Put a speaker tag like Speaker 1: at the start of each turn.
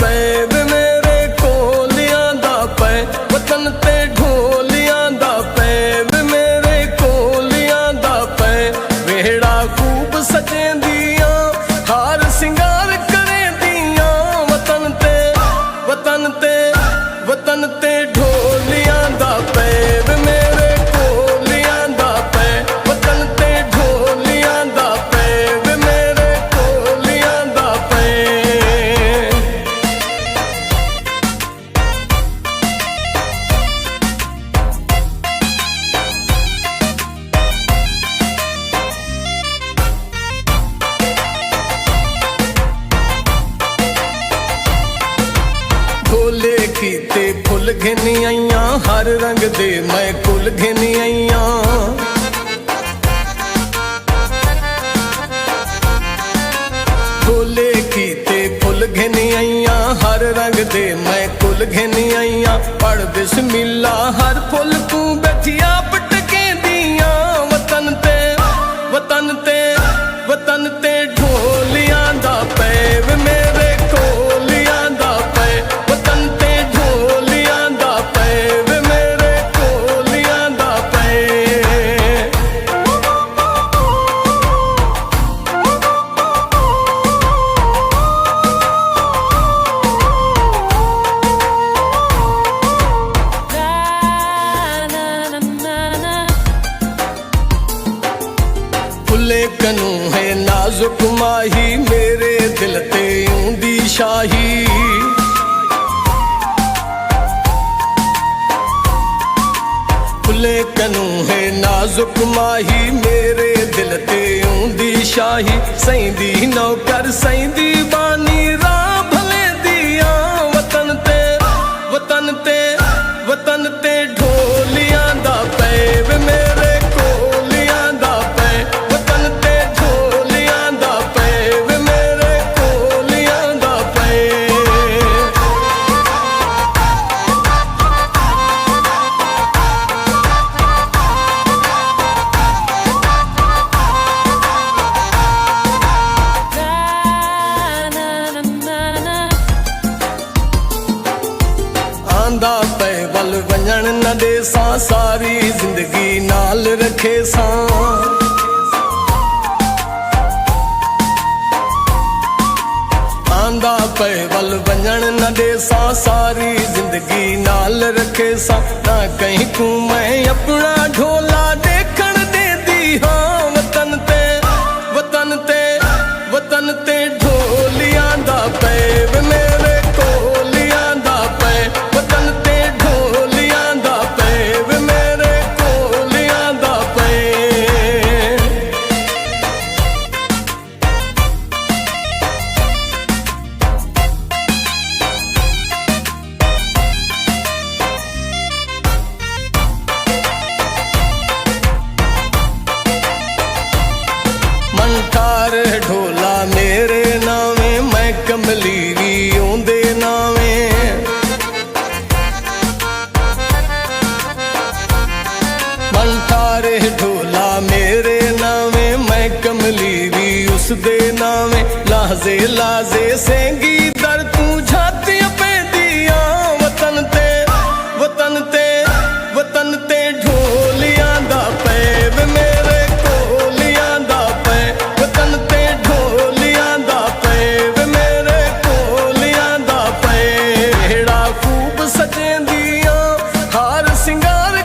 Speaker 1: ਪੈ ਵੇ ਮੇਰੇ ਕੋਲਿਆਂ ਦਾ ਪੈ ਵਤਨ ਤੇ ਢੋਲਿਆਂ ਦਾ ਪੈ ਵੇ ਮੇਰੇ ਕੋਲਿਆਂ ਦਾ ਪੈ ਵਿਹੜਾ ਖੂਬ ਸਜੇਂਦੀਆਂ ਹਾਰ ਸਿੰਗਾਰ ਕਰੇਂਦੀਆਂ ਵਤਨ ਤੇ ਢੋਲਿਆਂ ਦਾ ਪੈ ਵੇ ਮੇਰੇ ਕੋਲਿਆਂ ਦਾ ਪੈ ਵਤਨ ਤੇ ਢੋਲਿਆਂ ਦਾ ਪੈ ਵੇ ਮੇਰੇ ਕੋਲਿਆਂ ਦਾ ਪੈ। ਢੋਲੇ ਕੀਤੇ ਫੁੱਲ ਘਿਨ ਆਈਆਂ ਹਰ ਰੰਗ ਦੇ ਮੈਂ ਕੁਲ ਘਿਨ ਆਈਆਂ ਢੋਲੇ ਕੀਤੇ ਫੁੱਲ ਘਿਨ ਆਈਆਂ ਹਰ ਰੰਗ ਦੇ ਮੈਂ ਕੁਲ ਘਿਨ ਆਈਆਂ ਪੜ ਬਿਸਮਿਲ੍ਲਾ ਹਰ ਫੁੱਲ ਤੂੰ ਬੈਠੀਆਂ ਪਟਕੇਂਦੀਆਂ ਵਤਨ ਤੇ ਢੋਲਿਆਂ ਦਾ ਪੈ ਵੇ ਮੇਰੇ ਕੋਲਿਆਂ ਦਾ ਪੈ ਵਤਨ ਤੇ ਢੋਲਿਆਂ ਦਾ ਪੈ ਵੇ ਮੇਰੇ ਕੋਲਿਆਂ ਦਾ ਪੈ। ਫੁੱਲੇ ਕਨੂੰ ਹੈ ਨਾਜ਼ੁਕ ਮਾਹੀ ਮੇਰੇ ਦਿਲ ਤੇ ਆਉਂਦੀ ਸ਼ਾਹੀ ਫੁੱਲੇ ਕਨੂੰ ਹੈ ਨਾਜ਼ੁਕ ਮਾਹੀ ਮੇਰੇ ਦਿਲ ਤੇ ਆਉਂਦੀ ਸ਼ਾਹੀ ਸੈਂਦੀ ਨੌਕਰ ਸੈਂਦੀ ਬਾਨੀ ਰਾਹ ਭਲੇ ਦੀਆਂ ਵਤਨ ਤੇ ਢੋਲਿਆਂ ਦਾ ਪੈ ਵੇ ਮੇਰੇ ਕੋਲਿਆਂ ਦਾ ਪੈ ਵਤਨ ਤੇ ਢੋਲਿਆਂ ਦਾ ਪੈ ਵੇ ਮੇਰੇ ਕੋਲਿਆਂ ਦਾ ਪੈ। ਆਂਦਾ ਪੈ ਵੱਲ ਵੰਜਣ ਨਾ ਦੇ ਸਾਂ ਸਾਰੀ ਜ਼ਿੰਦਗੀ ਨਾਲ ਰੱਖੇ ਸਾਂ ਆਂਦਾ ਪੈ ਵੱਲ ਵੰਜਣ ਨਾ ਦੇ ਸਾਂ ਸਾਰੀ ਜ਼ਿੰਦਗੀ ਨਾਲ ਰੱਖੇ ਸਾਂ ਨਾ ਕहीं ਤੂੰ ਮੈਂ ਆਪਣਾ ਢੋਲਾ ਦੇਖਣ ਦੇਂਦੀ ਹਾਂ ਵਤਨ ਤੇ ਢੋਲਿਆਂ ਦਾ ਪੈ ਵੇ ਮੇਰੇ ਕੋਲਿਆਂ ਦਾ ਪੈ ਵਤਨ ਤੇ ਢੋਲਿਆਂ ਦਾ ਪੈ ਵੇ ਮੇਰੇ ਕੋਲਿਆਂ ਦਾ ਪੈ। ਮੰਠਾਰ ਢੋਲਾ ਮੇਰੇ ਨਾਵੇਂ ਮੈਂ ਕਮਲੀ ਵੀ ਆਉਂਦੇ ਨਾਵੇਂ ਮੰਠਾਰ ਢੋਲਾ ਮੇਰੇ ਨਾਵੇਂ ਮੈਂ ਕਮਲੀ ਵੀ ਉਸ ਦੇ ਨਾਵੇਂ ਲਾਜ਼ੇ ਲਾਜ਼ੇ ਸੇਂਗੀ